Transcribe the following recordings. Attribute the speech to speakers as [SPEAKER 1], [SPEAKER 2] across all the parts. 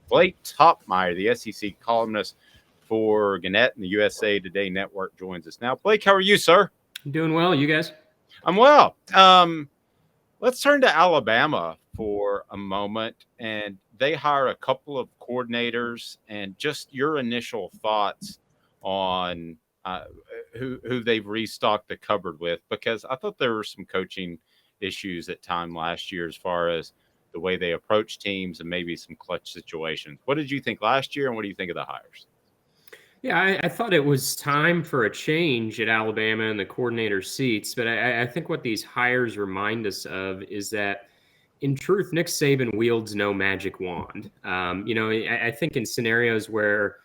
[SPEAKER 1] Blake Toppmeyer, the SEC columnist for Gannett and the USA Today Network, joins us now. Blake, how are you, sir?
[SPEAKER 2] Doing well. You guys?
[SPEAKER 1] I'm well. Let's turn to Alabama for a moment. And they hire a couple of coordinators, and just your initial thoughts on who they've restocked the cupboard with, because I thought there were some coaching issues at time last year as far as the way they approach teams and maybe some clutch situations. What did you think last year, and what do you think of the hires?
[SPEAKER 2] Yeah, I thought it was time for a change at Alabama in the coordinator seats, but I think what these hires remind us of is that, in truth, Nick Saban wields no magic wand. I think in scenarios where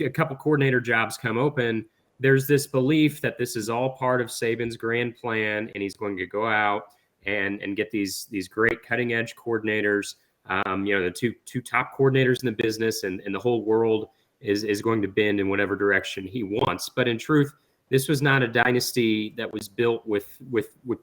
[SPEAKER 2] a couple coordinator jobs come open, there's this belief that this is all part of Saban's grand plan, and he's going to go out and get these great cutting edge coordinators. The two top coordinators in the business, and the whole world is going to bend in whatever direction he wants. But in truth, this was not a dynasty that was built with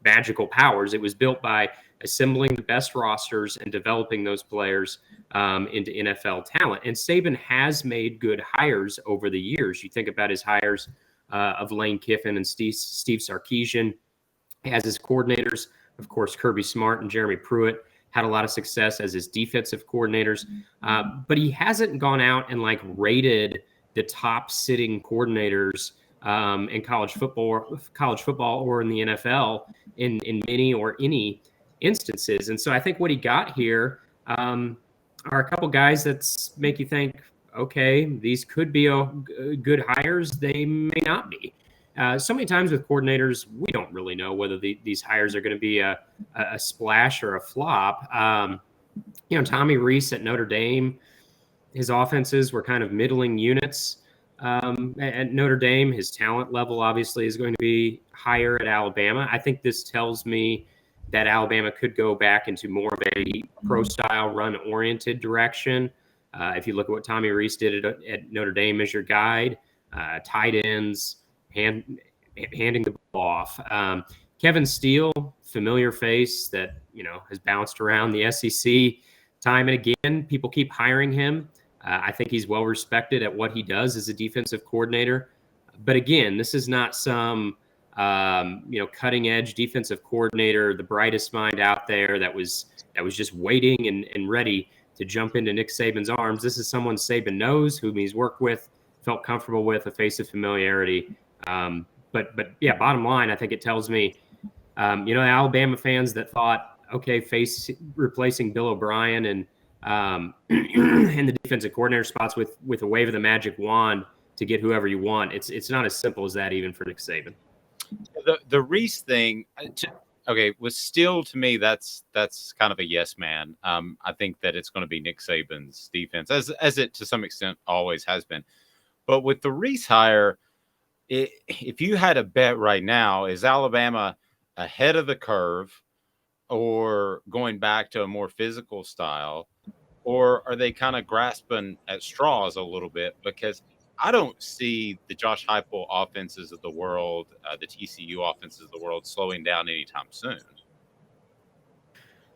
[SPEAKER 2] magical powers. It was built by assembling the best rosters and developing those players into NFL talent. And Saban has made good hires over the years. You think about his hires of Lane Kiffin and Steve Sarkisian as his coordinators. Of course, Kirby Smart and Jeremy Pruitt had a lot of success as his defensive coordinators. But he hasn't gone out and rated the top sitting coordinators in college football or in the NFL in many or any instances. And so I think what he got here are a couple guys that make you think, okay, these could be good hires. They may not be. So many times with coordinators, we don't really know whether these hires are going to be a splash or a flop. Tommy Rees at Notre Dame, his offenses were kind of middling units. At Notre Dame, his talent level obviously is going to be higher at Alabama. I think this tells me that Alabama could go back into more of a pro-style, run-oriented direction. If you look at what Tommy Rees did at Notre Dame as your guide, tight ends, handing the ball off. Kevin Steele, familiar face that has bounced around the SEC time and again. People keep hiring him. I think he's well respected at what he does as a defensive coordinator. But again, this is not some cutting edge defensive coordinator, the brightest mind out there that was just waiting and ready to jump into Nick Saban's arms. This is someone Saban knows, whom he's worked with, felt comfortable with, a face of familiarity. But yeah, bottom line, I think it tells me, Alabama fans that thought, okay, replacing Bill O'Brien and in the defensive coordinator spots with a wave of the magic wand to get whoever you want. It's not as simple as that, even for Nick Saban.
[SPEAKER 1] The Rees thing, was still, to me, that's kind of a yes man. I think that it's going to be Nick Saban's defense, as it to some extent always has been. But with the Rees hire, if you had a bet right now, is Alabama ahead of the curve or going back to a more physical style, or are they kind of grasping at straws a little bit? Because I don't see the Josh Heupel offenses of the world, the TCU offenses of the world slowing down anytime soon.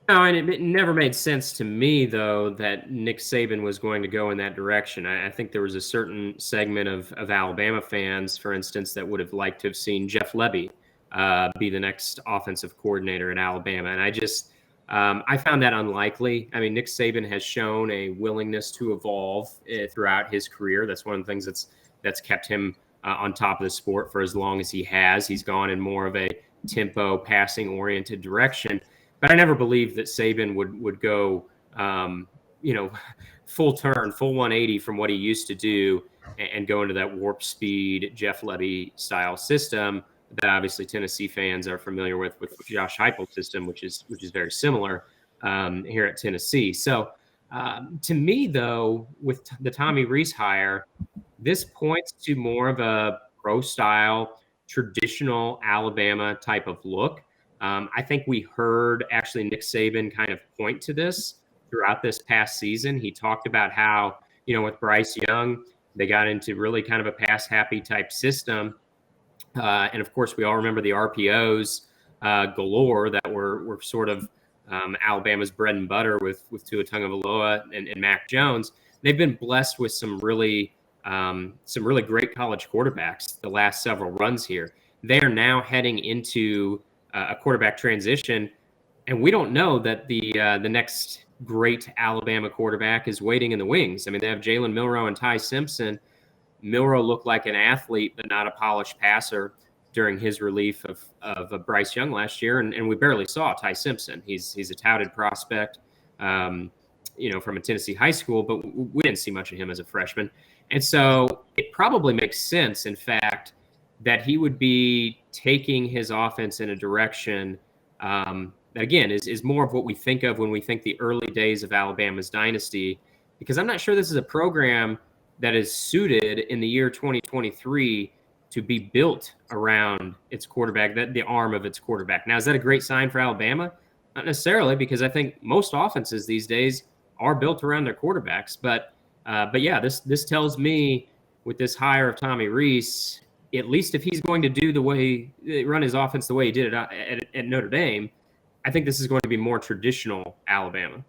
[SPEAKER 2] No, and it never made sense to me, though, that Nick Saban was going to go in that direction. I think there was a certain segment of Alabama fans, for instance, that would have liked to have seen Jeff Lebby be the next offensive coordinator at Alabama. And I found that unlikely. I mean, Nick Saban has shown a willingness to evolve throughout his career. That's one of the things that's kept him on top of the sport for as long as he has. He's gone in more of a tempo, passing-oriented direction. But I never believed that Saban would go, full turn, full 180 from what he used to do and go into that warp speed Jeff Lebby style system that obviously Tennessee fans are familiar with Josh Heupel's system, which is very similar here at Tennessee. So to me, though, with the Tommy Rees hire, this points to more of a pro-style, traditional Alabama type of look. I think we heard actually Nick Saban kind of point to this throughout this past season. He talked about how, with Bryce Young, they got into really kind of a pass-happy type system. And of course, we all remember the RPOs galore that were sort of Alabama's bread and butter with Tua Tagovailoa and Mac Jones. They've been blessed with some really great college quarterbacks the last several runs here. They are now heading into a quarterback transition, and we don't know that the next great Alabama quarterback is waiting in the wings. I mean, they have Jalen Milroe and Ty Simpson. Milroe looked like an athlete, but not a polished passer during his relief of Bryce Young last year, and we barely saw Ty Simpson. He's a touted prospect, from a Tennessee high school, but we didn't see much of him as a freshman. And so it probably makes sense, in fact, that he would be taking his offense in a direction that, again, is more of what we think of when we think the early days of Alabama's dynasty, because I'm not sure this is a program that is suited in the year 2023 to be built around its quarterback, the arm of its quarterback. Now, is that a great sign for Alabama? Not necessarily, because I think most offenses these days are built around their quarterbacks. But yeah, this tells me with this hire of Tommy Rees, at least if he's going to run his offense the way he did it at Notre Dame, I think this is going to be more traditional Alabama.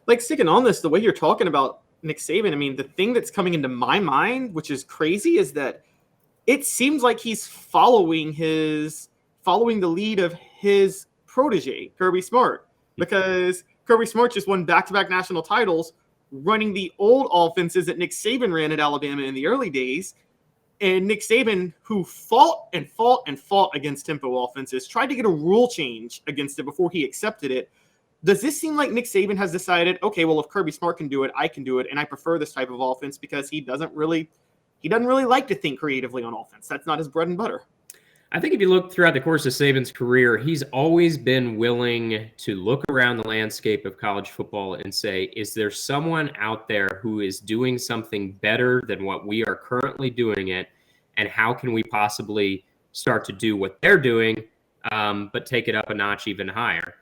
[SPEAKER 3] Like, sticking on this, the way you're talking about Nick Saban, I mean, the thing that's coming into my mind, which is crazy, is that it seems like he's following the lead of his protege, Kirby Smart, because Kirby Smart just won back-to-back national titles running the old offenses that Nick Saban ran at Alabama in the early days. And Nick Saban, who fought against tempo offenses, tried to get a rule change against it before he accepted it. Does this seem like Nick Saban has decided, okay, well, if Kirby Smart can do it, I can do it, and I prefer this type of offense because he doesn't really like to think creatively on offense. That's not his bread and butter.
[SPEAKER 2] I think if you look throughout the course of Saban's career, he's always been willing to look around the landscape of college football and say, is there someone out there who is doing something better than what we are currently doing it, and how can we possibly start to do what they're doing, but take it up a notch even higher?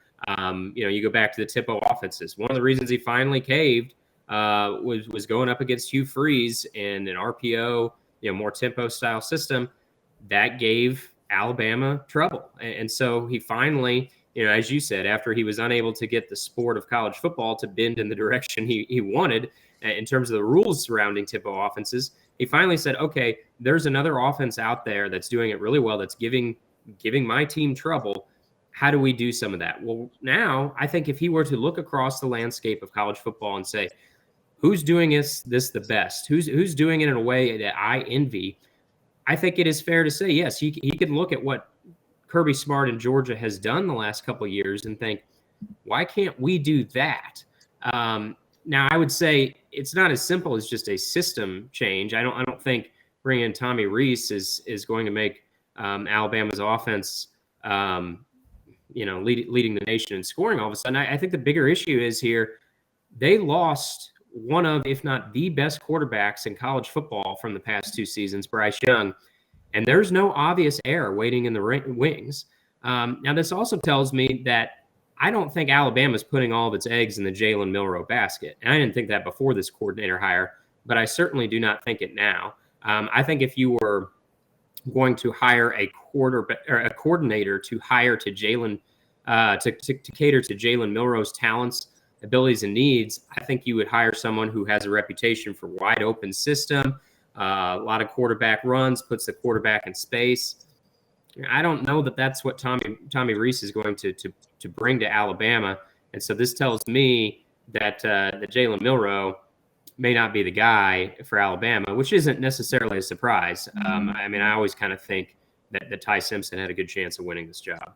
[SPEAKER 2] You go back to the tempo offenses. One of the reasons he finally caved was going up against Hugh Freeze in an RPO, more tempo style system that gave Alabama trouble. And so he finally, as you said, after he was unable to get the sport of college football to bend in the direction he wanted in terms of the rules surrounding tempo offenses, he finally said, okay, there's another offense out there that's doing it really well, that's giving my team trouble. How do we do some of that? Well, now I think if he were to look across the landscape of college football and say, who's doing this the best? Who's doing it in a way that I envy? I think it is fair to say, yes, he can look at what Kirby Smart in Georgia has done the last couple of years and think, why can't we do that? Now, I would say it's not as simple as just a system change. I don't think bringing in Tommy Rees is going to make Alabama's offense leading the nation in scoring all of a sudden. I think the bigger issue is here, they lost one of, if not the best quarterbacks in college football from the past two seasons, Bryce Young, and there's no obvious heir waiting in the wings. Now, this also tells me that I don't think Alabama's putting all of its eggs in the Jalen Milroe basket. And I didn't think that before this coordinator hire, but I certainly do not think it now. I think if you were going to hire a coordinator to hire to Jalen to cater to Jalen Milroe's talents, abilities, and needs, I think you would hire someone who has a reputation for wide open system, a lot of quarterback runs, puts the quarterback in space. I don't know that that's what Tommy Rees is going to bring to Alabama, and so this tells me that Jalen Milroe may not be the guy for Alabama, which isn't necessarily a surprise. I always kind of think that Ty Simpson had a good chance of winning this job.